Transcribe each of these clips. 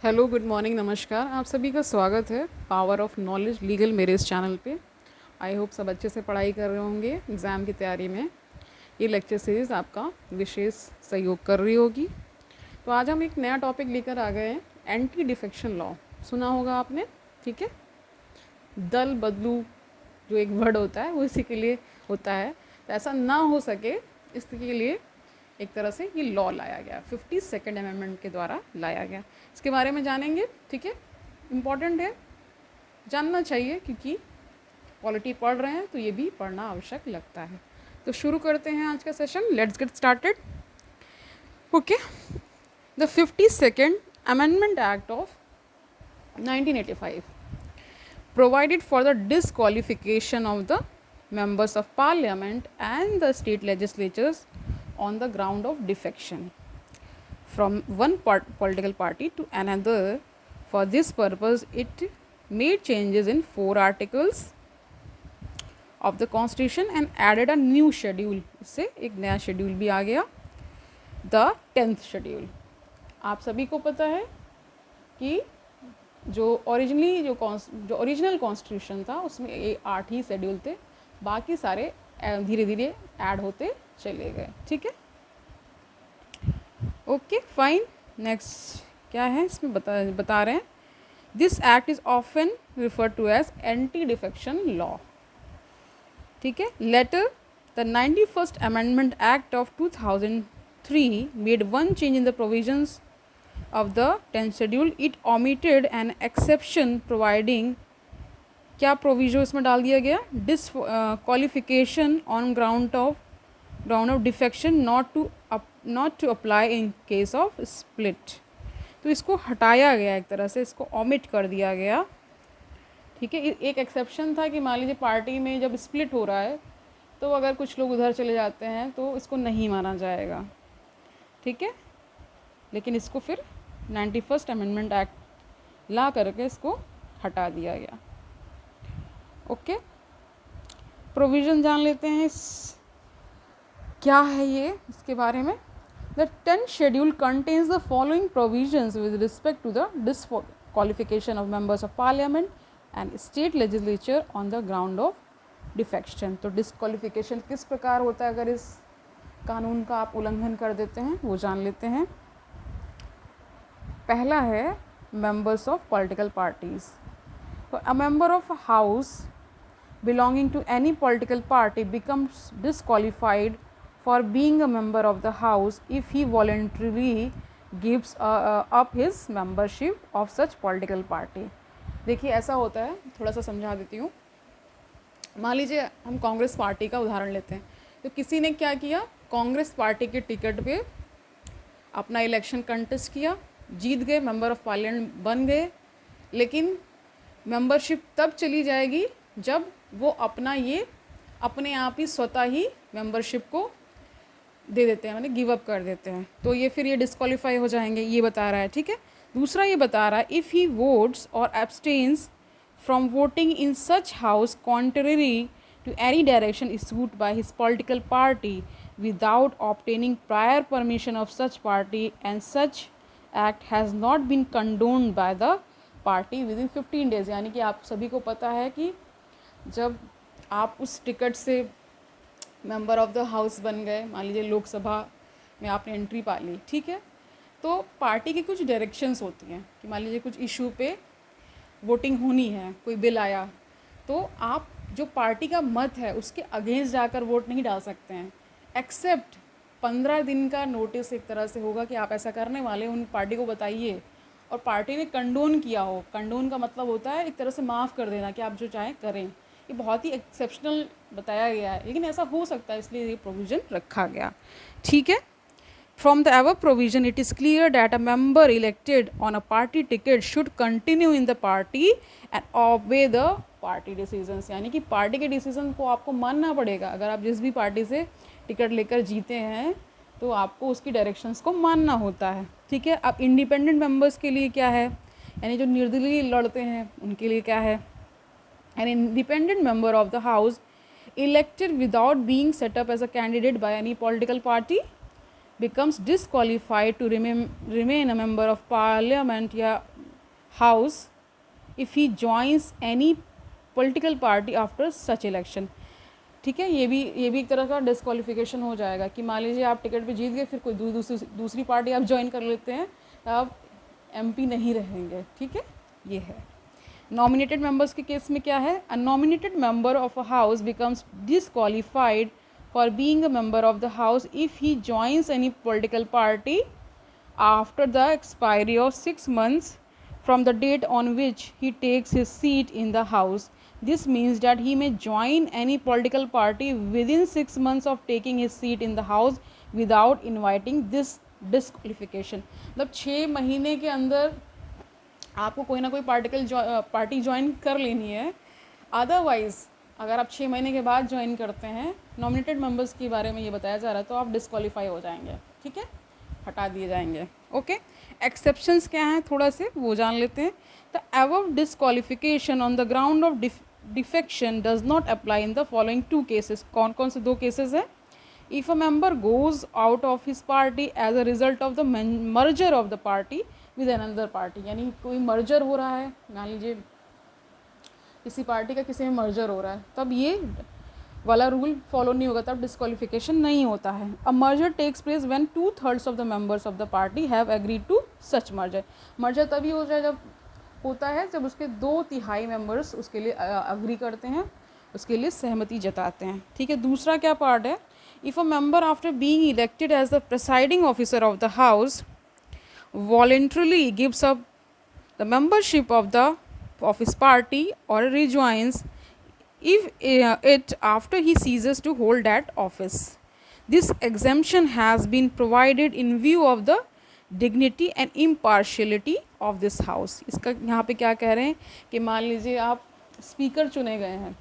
Hello, good morning, नमस्कार। आप सभी का स्वागत है पावर ऑफ नॉलेज लीगल मेरे इस चैनल पे। आई होप सब अच्छे से पढ़ाई कर रहे होंगे एग्ज़ाम की तैयारी में। ये लेक्चर सीरीज़ आपका विशेष सहयोग कर रही होगी। तो आज हम एक नया टॉपिक लेकर आ गए हैं, एंटी डिफेक्शन लॉ। सुना होगा आपने, ठीक है। दल बदलू जो एक वर्ड होता है वो इसी के लिए होता है। तो ऐसा ना हो सके इसके लिए एक तरह से ये लॉ लाया गया, 52nd अमेंडमेंट के द्वारा लाया गया। इसके बारे में जानेंगे, ठीक है। इम्पॉर्टेंट है, जानना चाहिए, क्योंकि पॉलिटी पढ़ रहे हैं तो ये भी पढ़ना आवश्यक लगता है। तो शुरू करते हैं आज का session. Let's get started. Okay, the 52nd amendment act of 1985 provided for the disqualification of the members of parliament and the state legislatures on the ground of defection from one political party to another. For this purpose, it made changes in 4 articles of the constitution and added a new schedule. इससे एक नया schedule भी आ गया, the 10th schedule. आप सभी को पता है कि जो ओरिजिनल कॉन्स्टिट्यूशन था उसमें ये 8 ही शेड्यूल थे, बाकी सारे धीरे धीरे ऐड होते चले गए, ठीक है। Okay fine. नेक्स्ट क्या है इसमें बता रहे हैं, this act is often refer to as anti defection law, ठीक है। Later the 91st amendment act of 2003 made one change in the provisions of the 10th schedule. It omitted an exception providing, क्या proviso इसमें डाल दिया गया, disqualification on ground of defection not to apply in case of split. तो इसको हटाया गया, एक तरह से इसको omit कर दिया गया, ठीक है। एक एक्सेप्शन था कि मान लीजिए पार्टी में जब स्प्लिट हो रहा है तो अगर कुछ लोग उधर चले जाते हैं तो इसको नहीं माना जाएगा, ठीक है। लेकिन इसको फिर 91st अमेंडमेंट एक्ट ला करके इसको हटा दिया गया। ओके, प्रोविज़न जान लेते हैं क्या है ये, इसके बारे में। The 10th schedule contains the following provisions with respect to the disqualification of members of parliament and state legislature on the ground of defection. तो डिसक्वालिफिकेशन किस प्रकार होता है अगर इस कानून का आप उल्लंघन कर देते हैं, वो जान लेते हैं। पहला है मेंबर्स ऑफ पॉलिटिकल पार्टीज़। तो a member of house belonging to any political party becomes disqualified for being a member of the house if he voluntarily gives up his membership of such political party. देखिए ऐसा होता है, थोड़ा सा समझा देती हूँ। मान लीजिए हम कांग्रेस पार्टी का उदाहरण लेते हैं। तो किसी ने क्या किया, कांग्रेस पार्टी के टिकट पे अपना इलेक्शन कंटेस्ट किया, जीत गए, मेंबर ऑफ पार्लियामेंट बन गए। लेकिन मेंबरशिप तब चली जाएगी जब वो अपने आप ही स्वतः ही मेंबरशिप को दे देते हैं, मतलब गिव अप कर देते हैं। तो ये फिर ये डिस्क्वालीफाई हो जाएंगे, ये बता रहा है, ठीक है। दूसरा ये बता रहा है, इफ़ ही वोट्स और abstains from voting in such house contrary to any direction issued by his political party without obtaining prior permission of such party, and such act has not been condoned by the party within 15 days। यानी कि आप सभी को पता है कि जब आप उस टिकट से मेंबर ऑफ द हाउस बन गए, मान लीजिए लोकसभा में आपने एंट्री पा ली, ठीक है। तो पार्टी की कुछ डायरेक्शंस होती हैं कि मान लीजिए कुछ इशू पे वोटिंग होनी है, कोई बिल आया, तो आप जो पार्टी का मत है उसके अगेंस्ट जाकर वोट नहीं डाल सकते हैं, एक्सेप्ट 15 दिन का नोटिस एक तरह से होगा कि आप ऐसा करने वाले, उन पार्टी को बताइए और पार्टी ने कंडोन किया हो। कंडोन का मतलब होता है एक तरह से माफ़ कर देना कि आप जो चाहें करें। ये बहुत ही एक्सेप्शनल बताया गया है, लेकिन ऐसा हो सकता है, इसलिए ये प्रोविज़न रखा गया, ठीक है। From the above provision, it is clear that a member elected on a party ticket should continue in the party and obey the party decisions। यानी कि पार्टी के डिसीजन को आपको मानना पड़ेगा। अगर आप जिस भी पार्टी से टिकट लेकर जीते हैं तो आपको उसकी डायरेक्शंस को मानना होता है, ठीक है। अब इंडिपेंडेंट मेंबर्स के लिए क्या है, यानी जो निर्दलीय लड़ते हैं उनके लिए क्या है, an independent member of the house elected without being set up as a candidate by any political party becomes disqualified to remain a member of parliament या house if he joins any political party after such election. ठीक है, ये भी एक तरह का disqualification हो जाएगा कि मान लीजिए आप टिकट पे जीत गए, फिर कोई दूसरी पार्टी आप ज्वाइन कर लेते हैं, तो आप MP नहीं रहेंगे. ठीक है, ये है. नॉमिनेटेड मेंबर्स के केस में क्या है? A nominated member of a house becomes disqualified for being a member of the house if he joins any political party after the expiry of 6 months from the date on which he takes his seat in the house. This means that he may join any political party within 6 months of taking his seat in the house without inviting this disqualification. मतलब 6 महीने के अंदर आपको कोई ना कोई party join कर लेनी है. अदरवाइज़ अगर आप 6 महीने के बाद ज्वाइन करते हैं, नॉमिनेटेड मेंबर्स के बारे में ये बताया जा रहा है, तो आप डिस्क्वालीफाई हो जाएंगे. ठीक है, हटा दिए जाएंगे. ओके, एक्सेप्शंस क्या हैं थोड़ा से वो जान लेते हैं. The above disqualification on the ground of defection does not apply in the following 2 cases. कौन कौन से 2 केसेस हैं? If a member goes out of his party as a result of the merger of the party with another party. यानी कोई merger हो रहा है, मान लीजिए किसी पार्टी का किसी में मर्जर हो रहा है, तब ये वाला रूल फॉलो नहीं होगा, तब डिस्क्वालिफिकेशन नहीं होता है. A merger takes place when 2/3 of the members of the party have agreed to such merger. Merger तभी होता है जब उसके 2/3 मेंबर्स उसके लिए अग्री करते हैं, उसके लिए सहमति जताते हैं. ठीक है, दूसरा क्या पार्ट है? If a member after being elected as the presiding officer of the house voluntarily gives up the membership of his party or rejoins it after he ceases to hold that office. This exemption has been provided in view of the dignity and impartiality of this house. इसका यहाँ पे क्या कह रहे हैं कि मान लीजिए आप स्पीकर चुने गए हैं,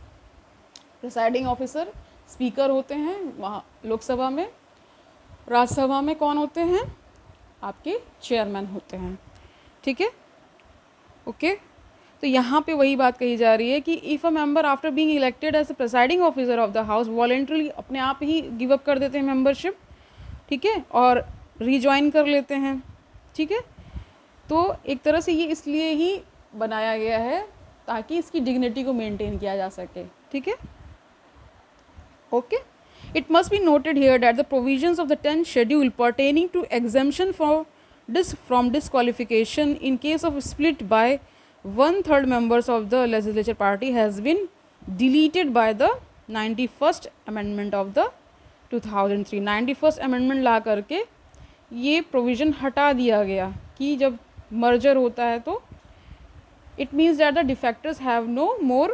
प्रिसाइडिंग ऑफिसर स्पीकर होते हैं वहाँ लोकसभा में, राज्यसभा में कौन होते हैं? आपके चेयरमैन होते हैं. ठीक है, ओके. तो यहाँ पे वही बात कही जा रही है कि if a member after being elected as a presiding officer of the house voluntarily अपने आप ही गिव अप कर देते हैं मेंबरशिप. ठीक है, और रीजॉइन कर लेते हैं. ठीक है, तो एक तरह से ये इसलिए ही बनाया गया है ताकि इसकी डिग्निटी को मेंटेन किया जा सके. ठीक है, okay. It must be noted here that the provisions of the 10th schedule pertaining to exemption from disqualification in case of split by 1/3 members of the legislature party has been deleted by the 91st amendment of the 2003. 91st amendment ला करके ये provision हटा दिया गया कि जब merger होता है तो it means that the defectors have no more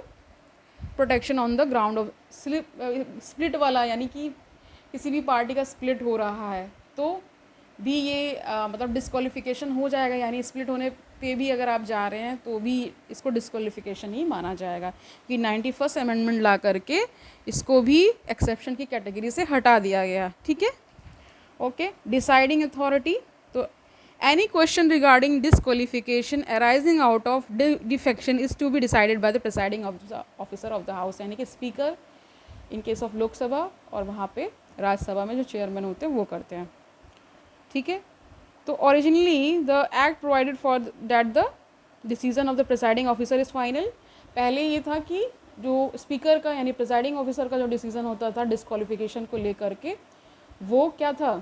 protection on the ground of split वाला, यानी कि किसी भी पार्टी का स्प्लिट हो रहा है तो भी ये मतलब डिस्क्वालिफिकेशन हो जाएगा. यानी स्प्लिट होने पे भी अगर आप जा रहे हैं तो भी इसको डिस्क्वालिफिकेशन ही माना जाएगा कि 91st अमेंडमेंट ला करके इसको भी एक्सेप्शन की कैटेगरी से हटा दिया गया. ठीक है, ओके. डिसाइडिंग अथॉरिटी, तो any question regarding disqualification arising out of defection is to be decided by the presiding officer of the house. यानी कि speaker in case of Lok Sabha और वहाँ पे राज्यसभा में जो चेयरमैन होते हैं वो करते हैं. ठीक है, तो originally the act provided for that the decision of the presiding officer is final. पहले ये था कि जो स्पीकर का यानी प्रिसाइडिंग ऑफिसर का जो डिसीजन होता था डिस्क्वालिफिकेशन को लेकर के वो क्या था?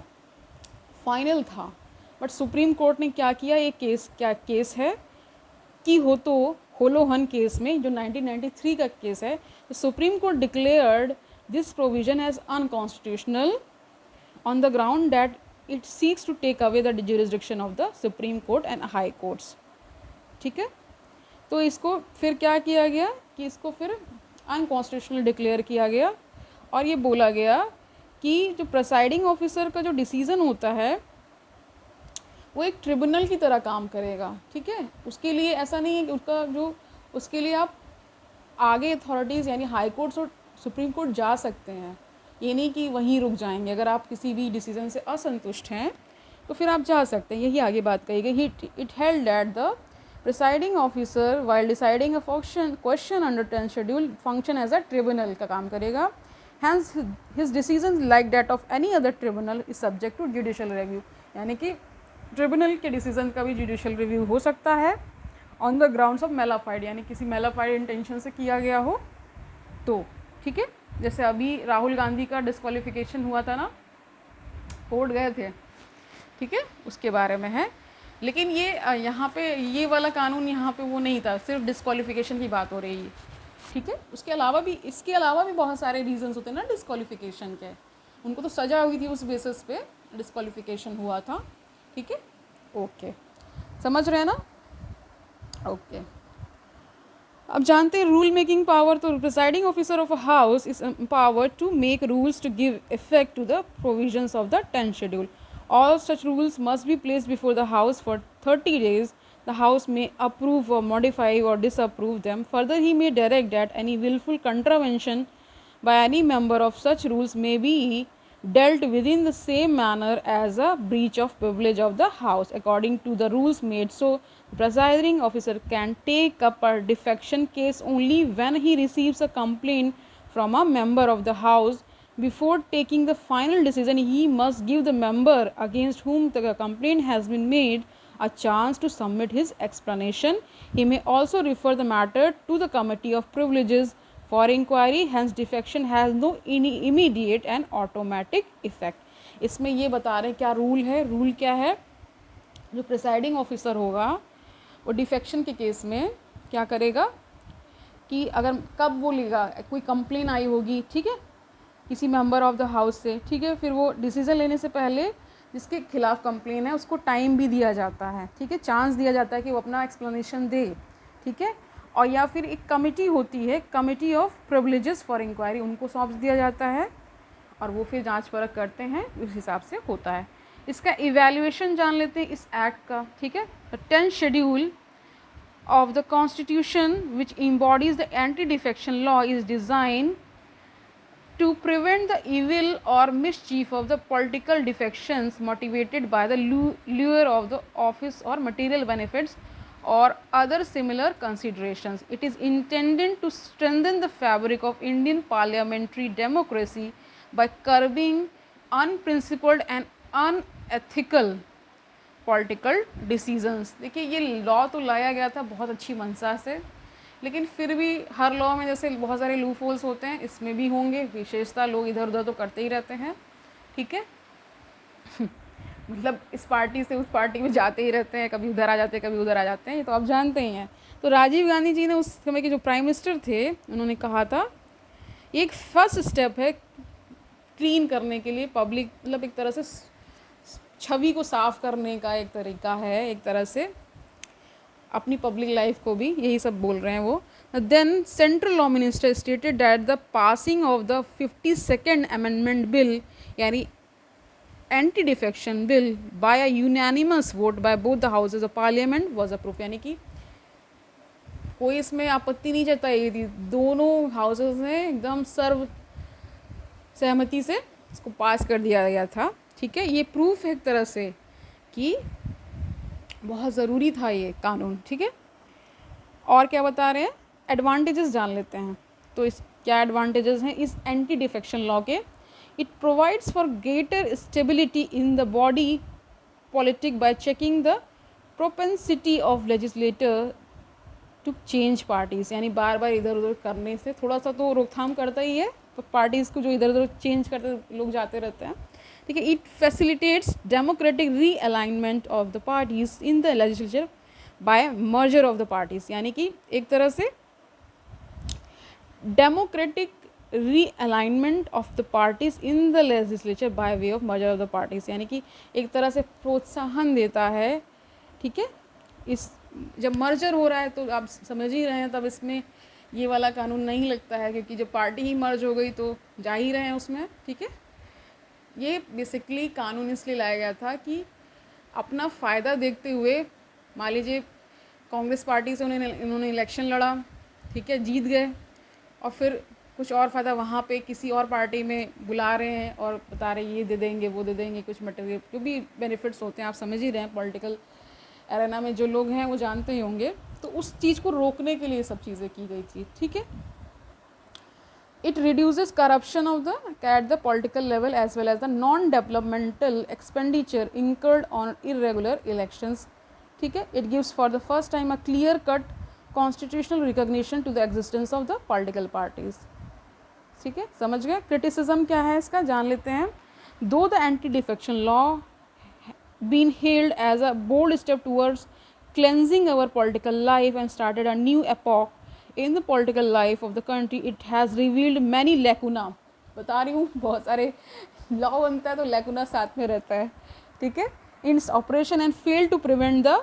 फाइनल था. बट सुप्रीम कोर्ट ने क्या किया? ये केस है कि होलोहन केस में जो 1993 का केस है, तो supreme court declared this provision as unconstitutional on the ground that it seeks to take away the jurisdiction of the supreme court and high courts. ठीक है, तो इसको फिर क्या किया गया कि इसको फिर अनकॉन्स्टिट्यूशनल डिक्लेयर किया गया और ये बोला गया कि जो प्रिसाइडिंग ऑफिसर का जो डिसीज़न होता है वो एक ट्रिब्यूनल की तरह काम करेगा. ठीक है, उसके लिए ऐसा नहीं है कि उसके लिए आप आगे अथॉरिटीज़ यानी हाई कोर्ट्स और सुप्रीम कोर्ट जा सकते हैं. ये नहीं कि वहीं रुक जाएंगे. अगर आप किसी भी डिसीजन से असंतुष्ट हैं तो फिर आप जा सकते हैं. यही आगे बात कही गई. It held that the presiding officer while deciding a question under 10th schedule function as a tribunal का काम करेगा. Hence his decision like that of any other tribunal is subject to judicial review. यानी कि tribunal के decision का भी judicial review हो सकता है on the grounds of mala fide, यानी किसी मेलाफाइड इंटेंशन से किया गया हो तो, ठीक है। जैसे अभी राहुल गांधी का डिस्क्वालिफिकेशन हुआ था ना, कोर्ट गए थे, ठीक है, उसके बारे में है। लेकिन ये यहाँ पे ये वाला कानून यहाँ पे वो नहीं था, सिर्फ डिस्क्वालिफिकेशन की बात हो रही है, ठीक है। उसके अलावा भी, इसके अलावा भी बहुत सारे रीजंस होते हैं ना डिस्क्वालिफिकेशन के। उनको तो सज़ा हुई थी उस बेसिस पे डिस्क्वालिफिकेशन हुआ था, ठीक है। ओके, समझ रहे हैं ना? ओके, अब जानते हैं रूल मेकिंग पावर। तो presiding officer of a house is empowered to make rules to give effect to the provisions of the 10th schedule. All such rules must be placed before the House for 30 days. The House may approve or modify or disapprove them. Further, he may direct that any willful contravention by any member of such rules may be dealt within the same manner as a breach of privilege of the House according to the rules made. So, the presiding officer can take up a defection case only when he receives a complaint from a member of the House. Before taking the final decision, he must give the member against whom the complaint has been made a chance to submit his explanation. He may also refer the matter to the Committee of Privileges for inquiry. Hence, defection has no immediate and automatic effect. इसमें ये बता रहे हैं क्या rule है। Rule क्या है, जो प्रिसाइडिंग ऑफिसर होगा वो डिफेक्शन के केस में क्या करेगा कि अगर कब वो लेगा, कोई कंप्लेन आई होगी, ठीक है, किसी मेंबर ऑफ द हाउस से, ठीक है, फिर वो डिसीजन लेने से पहले जिसके खिलाफ कंप्लेन है उसको टाइम भी दिया जाता है, ठीक है, चांस दिया जाता है कि वो अपना एक्सप्लेनेशन दे, ठीक है। और या फिर एक कमेटी होती है, committee of privileges for inquiry, उनको सौंप दिया जाता है और वो फिर जांच परख करते हैं, उस हिसाब से होता है। इसका इवैल्यूएशन जान लेते हैं इस एक्ट का, ठीक है। 10th schedule of the Constitution, which embodies the anti-defection law, is designed to prevent the evil or mischief of the political defections motivated by the lure of the office or material benefits or other similar considerations. It is intended to strengthen the fabric of Indian parliamentary democracy by curbing unprincipled and unethical political decisions. देखिए ये law तो लाया गया था बहुत अच्छी मंशा से, लेकिन फिर भी हर लॉ में जैसे बहुत सारे लूप होल्स होते हैं, इसमें भी होंगे। विशेषता लोग इधर उधर तो करते ही रहते हैं, ठीक है। मतलब इस पार्टी से उस पार्टी में जाते ही रहते हैं, कभी उधर आ जाते हैं, कभी उधर आ जाते हैं, ये तो आप जानते ही हैं। तो राजीव गांधी जी ने उस समय के जो प्राइम मिनिस्टर थे, उन्होंने कहा था एक फर्स्ट स्टेप है क्लीन करने के लिए पब्लिक, मतलब एक तरह से छवि को साफ करने का एक तरीका है, एक तरह से अपनी पब्लिक लाइफ को भी, यही सब बोल रहे हैं वो। Then central law minister stated that the passing of the 52nd amendment bill, यानी anti defection bill, by a unanimous vote by both the houses of parliament was approved, यानी कि कोई इसमें आपत्ति नहीं जताई थी, दोनों हाउसेज ने एकदम सर्व सहमति से इसको पास कर दिया गया था, ठीक है। ये प्रूफ है एक तरह से कि बहुत ज़रूरी था ये कानून, ठीक है। और क्या बता रहे हैं, एडवांटेजेस जान लेते हैं। तो इस क्या एडवांटेजेस हैं इस एंटी डिफेक्शन लॉ के। It provides for greater stability in the body politic by checking the propensity of legislator to change parties, यानी बार बार इधर उधर करने से थोड़ा सा तो रोकथाम करता ही है, तो पार्टीज़ को जो इधर उधर चेंज करते लोग जाते रहते हैं, ठीक है। It facilitates democratic realignment of the parties in the legislature by merger of the parties, यानी कि एक तरह से democratic realignment of the parties in the legislature by way of merger of the parties, यानी कि एक तरह से प्रोत्साहन देता है, ठीक है। इस जब मर्जर हो रहा है तो आप समझ ही रहे हैं, तब इसमें ये वाला कानून नहीं लगता है, क्योंकि जब पार्टी ही मर्ज हो गई तो जा ही रहे हैं उसमें, ठीक है। ये बेसिकली कानून इसलिए लाया गया था कि अपना फ़ायदा देखते हुए, मान लीजिए कांग्रेस पार्टी से इन्होंने इलेक्शन लड़ा, ठीक है, जीत गए, और फिर कुछ और फ़ायदा वहाँ पे किसी और पार्टी में बुला रहे हैं और बता रहे हैं ये दे देंगे वो दे देंगे, कुछ मटेरियल जो भी बेनिफिट्स होते हैं, आप समझ ही रहे हैं, पॉलिटिकल एरेना में जो लोग हैं वो जानते ही होंगे। तो उस चीज़ को रोकने के लिए सब चीज़ें की गई थी, ठीक है। It reduces corruption of the at the political level as well as the non-developmental expenditure incurred on irregular elections, ठीक है. It gives for the first time a clear cut constitutional recognition to the existence of the political parties. ठीक है, समझ गए. Criticism क्या है इसका, जान लेते हैं. दो the anti defection law been hailed as a bold step towards cleansing our political life and started a new epoch in the political life of the country, it has revealed many lacuna. बता रही हूँ, बहुत सारे law बनता है तो lacuna साथ में रहता है. ठीक है. In operation and fail to prevent the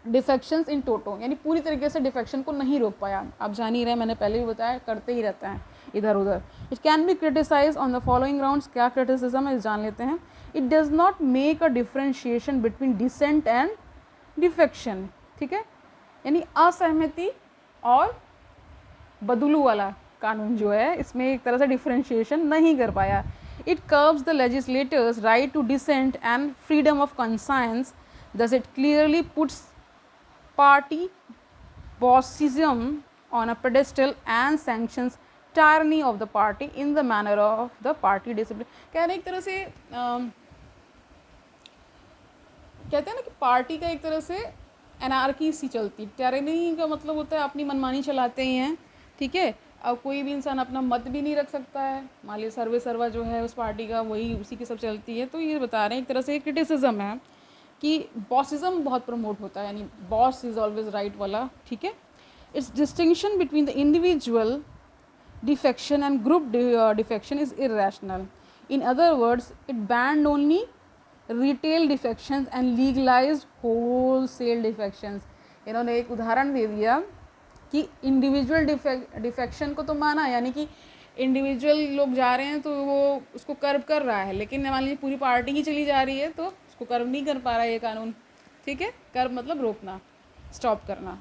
defections in toto, यानी पूरी तरीके से डिफेक्शन को नहीं रोक पाया. आप जान ही रहे, मैंने पहले भी बताया, करते ही रहता है इधर उधर. It can be criticise on the following grounds. क्या क्रिटिसिज्म है जान लेते हैं. It does not make a differentiation between dissent and defection. ठीक है, यानी असहमति और बदलू वाला कानून जो है, इसमें एक तरह से डिफ्रेंशिएशन नहीं कर पाया. It curbs the legislators right to dissent and freedom of conscience. thus it clearly puts party bossism on a pedestal and sanctions tyranny of the party in the manner of the party discipline. कह रहे एक तरह से कहते हैं ना कि party का एक तरह से एनार्की सी चलती. टायरनी का मतलब होता है अपनी मनमानी चलाते ही हैं. ठीक है. अब कोई भी इंसान अपना मत भी नहीं रख सकता है. मान लीजिए सर्वे सर्वा जो है उस पार्टी का, वही उसी की सब चलती है. तो ये बता रहे हैं एक तरह से क्रिटिसिज्म है कि बॉसिज्म बहुत प्रमोट होता है, यानी बॉस इज ऑलवेज राइट वाला. ठीक है. It's distinction between the individual defection and group defection is irrational. In other words, it banned only retail defections and legalized wholesale defections. इन्होंने एक उदाहरण दे दिया कि इंडिविजुअल डिफेक्शन को तो माना, यानी कि इंडिविजुअल लोग जा रहे हैं तो वो उसको कर्व कर रहा है, लेकिन मान लीजिए पूरी पार्टी ही चली जा रही है तो उसको कर्व नहीं कर पा रहा है ये कानून. ठीक है. कर्व मतलब रोकना, स्टॉप करना.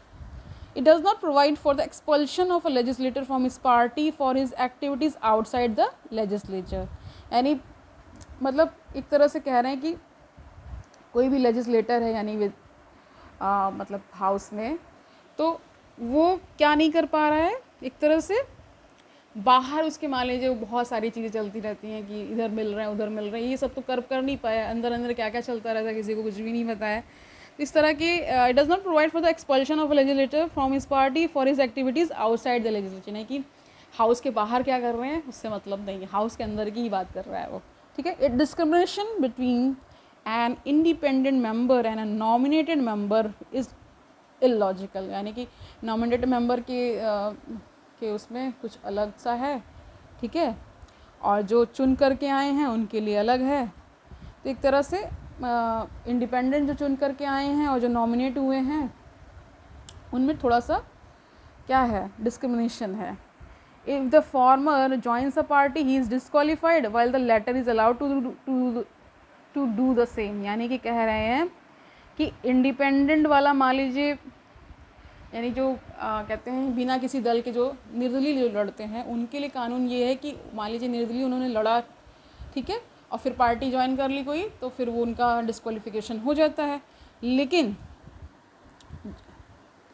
It does not provide for the expulsion of a legislator from his party for his activities outside the legislature. यानी मतलब एक तरह से कह रहे हैं कि कोई भी लेजिस्लेटर है, यानी मतलब हाउस में, तो वो क्या नहीं कर पा रहा है, एक तरह से बाहर उसके मान लीजिए बहुत सारी चीज़ें चलती रहती हैं कि इधर मिल रहे हैं उधर मिल रहे हैं, ये सब तो कर नहीं पाया. अंदर अंदर क्या क्या चलता रहता है किसी को कुछ भी नहीं पता है. इस तरह की it does not provide for the expulsion of a legislator from his party for his activities outside the legislature. यानी कि हाउस के बाहर क्या कर रहे हैं उससे मतलब नहीं है, हाउस के अंदर की ही बात कर रहा है वो. ठीक है. It discrimination between N independent member and a nominated member is illogical. यानी कि नॉमिनेटेड मेंबर के उसमें कुछ अलग सा है. ठीक है. और जो चुन करके आए हैं उनके लिए अलग है. तो एक तरह से इंडिपेंडेंट जो चुन करके आए हैं और जो नॉमिनेट हुए हैं उनमें थोड़ा सा क्या है, डिस्क्रिमिनेशन है. If the former joins a party he is disqualified while the latter is allowed to do the same. यानी कि कह रहे हैं कि इंडिपेंडेंट वाला मान लीजिए, यानी जो कहते हैं बिना किसी दल के जो निर्दलीय जो लड़ते हैं उनके लिए कानून ये है कि मान लीजिए निर्दलीय उन्होंने लड़ा, ठीक है, और फिर पार्टी ज्वाइन कर ली कोई, तो फिर वो उनका डिस्क्वालिफिकेशन हो जाता है. लेकिन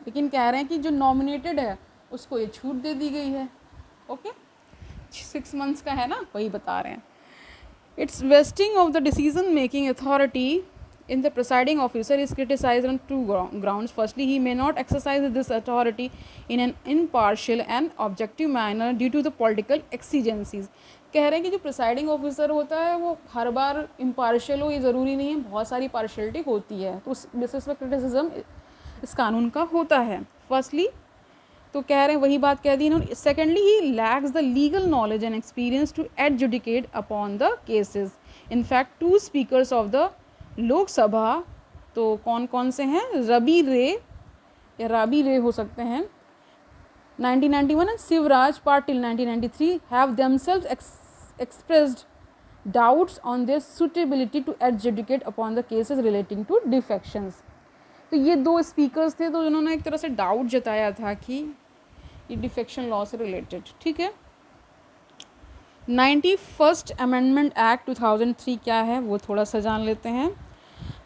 कह रहे हैं कि जो नॉमिनेटेड है उसको ये छूट दे दी गई है. ओके. 6 months का है ना, वही बता रहे हैं. It's wasting of the decision making authority in the presiding officer is criticized on two grounds. Firstly, he may not exercise this authority in an impartial and objective manner due to the political exigencies. कह रहे हैं कि जो presiding officer होता है वो हर बार impartial हो, ये ज़रूरी नहीं है, बहुत सारी पार्शियलिटी होती है, तो उस बेसिस पर क्रिटिसिज्म इस कानून का होता है. फर्स्टली तो कह रहे हैं वही बात कह दी इन्होंने. Secondly he lacks the legal knowledge and experience to adjudicate upon the cases. In fact 2 speakers of the Lok Sabha, तो कौन कौन से हैं, रबी रे या राबी रे हो सकते हैं, 1991 and Shivraj Patil 1993 have themselves expressed doubts on their suitability to adjudicate upon the cases relating to defections. तो ये 2 स्पीकर्स थे तो जिन्होंने एक तरह से डाउट जताया था कि ये डिफेक्शन लॉ से रिलेटेड. ठीक है. 91st Amendment Act 2003 क्या है वो थोड़ा सा जान लेते हैं.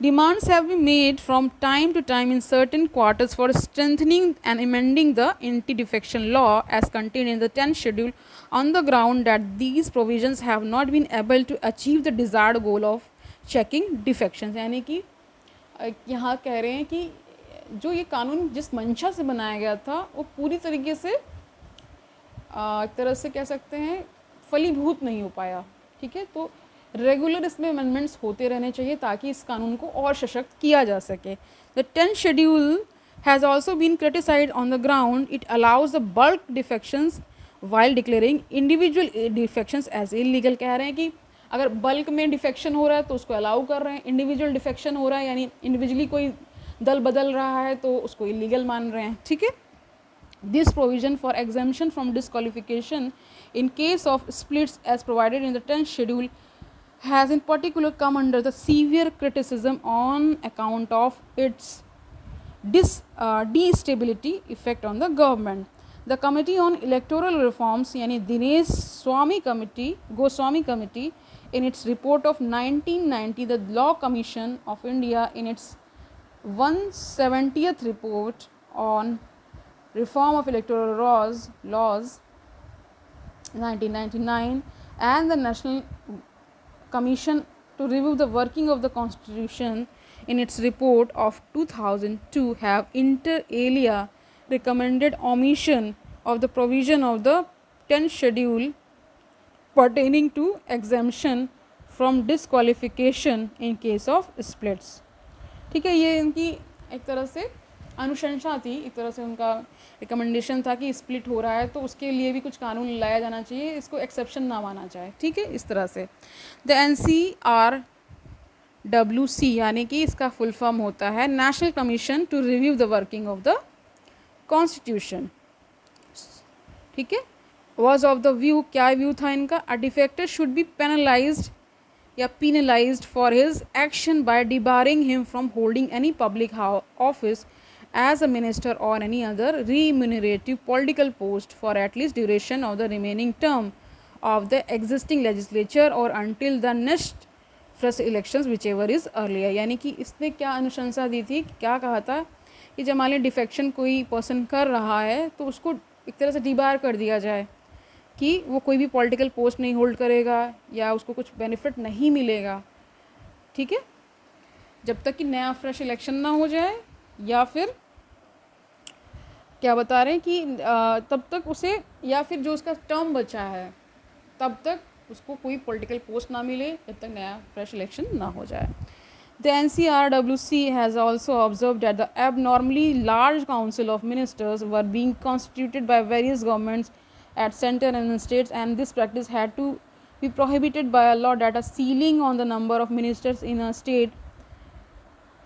Demands have been made from time to time in certain quarters for strengthening and amending the anti-defection law as contained in the 10th schedule on the ground that these provisions have not been able to achieve the desired goal of checking defections. यानी कि यहाँ कह रहे हैं कि जो ये कानून जिस मंशा से बनाया गया था वो पूरी तरीके से एक तरह से कह सकते हैं फलीभूत नहीं हो पाया, ठीक है। तो रेगुलर इसमें अमेंडमेंट्स होते रहने चाहिए ताकि इस कानून को और सशक्त किया जा सके। The 10th schedule has also been criticised on the ground it allows the bulk defections while declaring individual defections as illegal. कह रहे हैं कि अगर बल्क में डिफेक्शन हो रहा है तो उसको अलाउ कर रहे हैं, इंडिविजुअल डिफेक्शन हो रहा है यानी इंडिविजुअली कोई दल बदल रहा है तो उसको इलीगल मान रहे हैं, ठीक है। This provision for exemption from disqualification in case of splits as provided in the 10th schedule has in particular come under the severe criticism on account of its destability effect on the government. The Committee on Electoral Reforms yani Dinesh Goswami Committee in its report of 1990, the Law Commission of India in its 170th report on reform of electoral laws 1999 and the National Commission to review the working of the Constitution in its report of 2002 have inter alia recommended omission of the provision of the 10th schedule pertaining to exemption from disqualification in case of splits, ठीक है। ये इनकी एक तरह से अनुशंसा थी, एक तरह से उनका रिकमेंडेशन था कि स्प्लिट हो रहा है तो उसके लिए भी कुछ कानून लाया जाना चाहिए, इसको एक्सेप्शन ना माना जाए, ठीक है। इस तरह से द NCRWC यानी कि इसका फुल फॉर्म होता है national commission to review the working of the constitution, ठीक है। वॉज ऑफ द व्यू, क्या व्यू था इनका, a defector should be penalised या penalized for his action by debarring him from holding any public office as a minister or any other remunerative political post for at least duration of the remaining term of the existing legislature or until the next fresh elections whichever is earlier। यानी कि इसने क्या अनुशंसा दी थी, क्या कहा था कि जब मान लीजिए डिफेक्शन कोई पर्सन कर रहा है तो उसको एक तरह से डिबार कर दिया जाए कि वो कोई भी पॉलिटिकल पोस्ट नहीं होल्ड करेगा या उसको कुछ बेनिफिट नहीं मिलेगा, ठीक है, जब तक कि नया फ्रेश इलेक्शन ना हो जाए, या फिर क्या बता रहे हैं कि तब तक उसे, या फिर जो उसका टर्म बचा है तब तक उसको कोई पॉलिटिकल पोस्ट ना मिले जब तक नया फ्रेश इलेक्शन ना हो जाए। The NCRWC has also observe that the abnormally large council of ministers were being constituted by various governments at center and in states, and this practice had to be prohibited by a law that a ceiling on the number of ministers in a state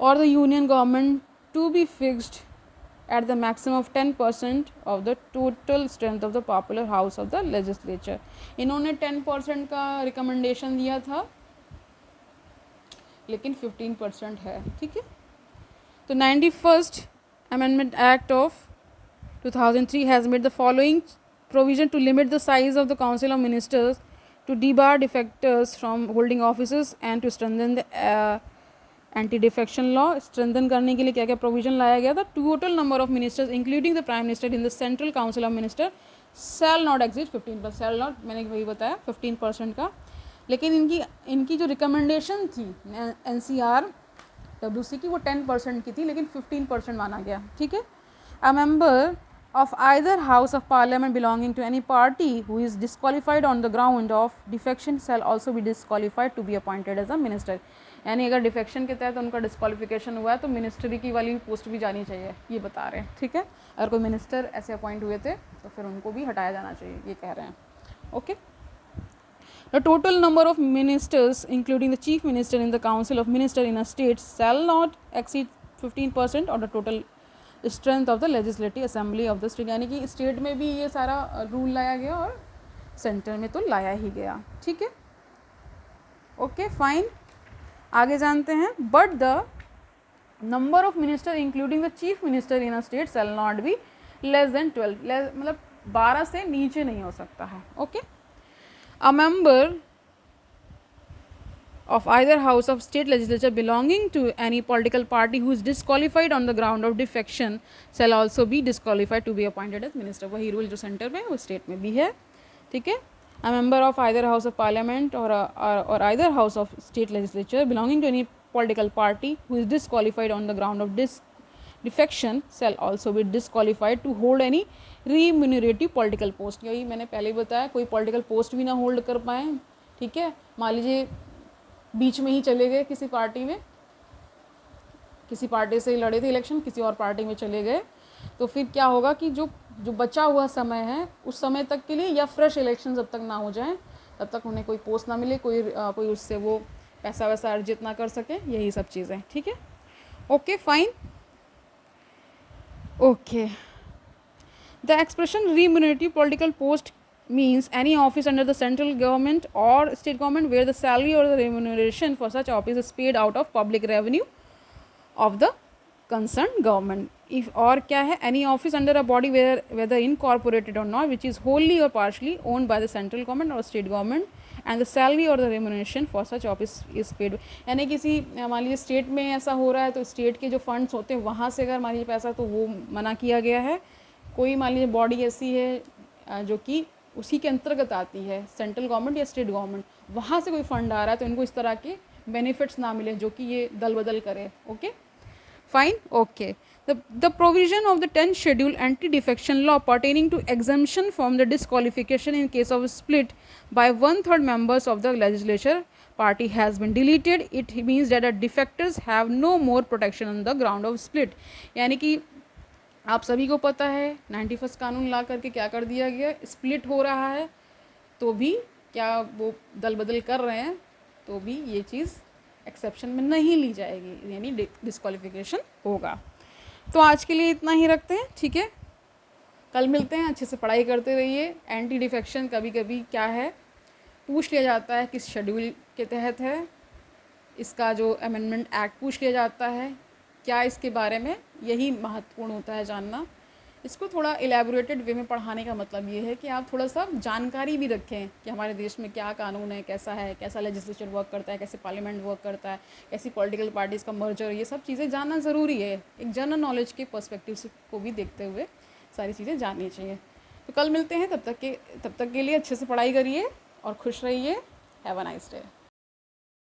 or the union government to be fixed at the maximum of 10% of the total strength of the popular house of the legislature। इन्होंने 10% का recommendation दिया था लेकिन 15% है, ठीक है। तो 91st Amendment Act of 2003 has made the following provision to limit the size of the Council of Ministers, to debar defectors from holding offices and to strengthen the anti defection law. Strengthen करने के लिए क्या क्या provision लाया गया था, total number of ministers including the prime minister in the central council of minister shall not exceed 15%, shall not, मैंने वही बताया 15% का। लेकिन इनकी जो रिकमेंडेशन थी NCRWC की वो 10% की थी, लेकिन 15% माना गया, ठीक है। A member of either house of parliament belonging to any party who is disqualified on the ground of defection shall also be disqualified to be appointed as a minister। यानी अगर डिफेक्शन के तहत उनका डिस्क्वालिफिकेशन हुआ है तो ministry की वाली पोस्ट भी जानी चाहिए, ये बता रहे हैं, ठीक है। अगर कोई मिनिस्टर ऐसे अपॉइंट हुए थे तो फिर उनको भी हटाया जाना चाहिए, ये कह रहे हैं, okay. The total number of ministers including the chief minister in the council of minister in a state shall not exceed 15% और the total strength of the legislative assembly of the state. यानी कि state में भी ये सारा rule लाया गया और सेंटर में तो लाया ही गया, ठीक है, ओके फाइन। आगे जानते हैं, but the number of minister including the chief minister in a state shall not be less than 12, मतलब 12 से नीचे नहीं हो सकता है, okay. A member of either house of state legislature belonging to any political party who is disqualified on the ground of defection shall also be disqualified to be appointed as minister। वही rule जो centre में वो state में भी है, ठीक है। A member of either house of parliament or either house of state legislature belonging to any political party who is disqualified on the ground of defection shall also be disqualified to hold any remunerative political post. यही मैंने पहले ही बताया, कोई political post भी ना hold कर पाए, ठीक है. मान लीजिए बीच में ही चले गए किसी पार्टी में, किसी पार्टी से लड़े थे इलेक्शन, किसी और पार्टी में चले गए, तो फिर क्या होगा कि जो बचा हुआ समय है उस समय तक के लिए, या फ्रेश इलेक्शन जब तक ना हो जाए तब तक उन्हें कोई पोस्ट ना मिले, कोई उससे वो पैसा वैसा अर्जित ना कर सके, यही सब चीज़ें. ठीक है, okay fine. Okay, the expression remunerative political post means any office under the central government or state government where the salary or the remuneration for such office is paid out of public revenue of the concerned government. If और क्या है, any office under a body whether incorporated or not which is wholly or partially owned by the central government or state government and the salary or the remuneration for such office is paid. यानी किसी मान लीजिए state में ऐसा हो रहा है तो स्टेट के जो फंड्स होते हैं वहाँ से अगर मान लीजिए पैसा, तो वो मना किया गया है. कोई मान लीजिए बॉडी ऐसी है जो कि उसी के अंतर्गत आती है, सेंट्रल गवर्नमेंट या स्टेट गवर्नमेंट, वहाँ से कोई फंड आ रहा है तो इनको इस तरह के बेनिफिट्स ना मिले जो कि ये दल बदल करे. Okay fine. Okay, the provision of the 10th schedule anti-defection law pertaining to exemption from the disqualification in case of split by 1/3 members of the legislature party has been deleted. It means that the defectors have no more protection on the ground of split. यानी कि आप सभी को पता है 91 कानून ला करके क्या कर दिया गया, स्प्लिट हो रहा है तो भी क्या वो दल बदल कर रहे हैं तो भी ये चीज़ एक्सेप्शन में नहीं ली जाएगी, यानी डिस्क्वालिफिकेशन होगा. तो आज के लिए इतना ही रखते हैं, ठीक है. कल मिलते हैं, अच्छे से पढ़ाई करते रहिए. एंटी डिफेक्शन कभी कभी क्या है पूछ लिया जाता है, किस शेड्यूल के तहत है, इसका जो अमेंडमेंट एक्ट पूछ लिया जाता है, क्या इसके बारे में, यही महत्वपूर्ण होता है जानना. इसको थोड़ा एलैबोरेटेड वे में पढ़ाने का मतलब ये है कि आप थोड़ा सा जानकारी भी रखें कि हमारे देश में क्या कानून है, कैसा लेजिस्लेचर वर्क करता है, कैसे पार्लियामेंट वर्क करता है, कैसी पॉलिटिकल पार्टीज़ का मर्जर, ये सब चीज़ें जानना ज़रूरी है. एक जनरल नॉलेज के पर्सपेक्टिव से को भी देखते हुए सारी चीज़ें जाननी चाहिए. तो कल मिलते हैं, तब तक के लिए अच्छे से पढ़ाई करिए और खुश रहिए. Have a nice day.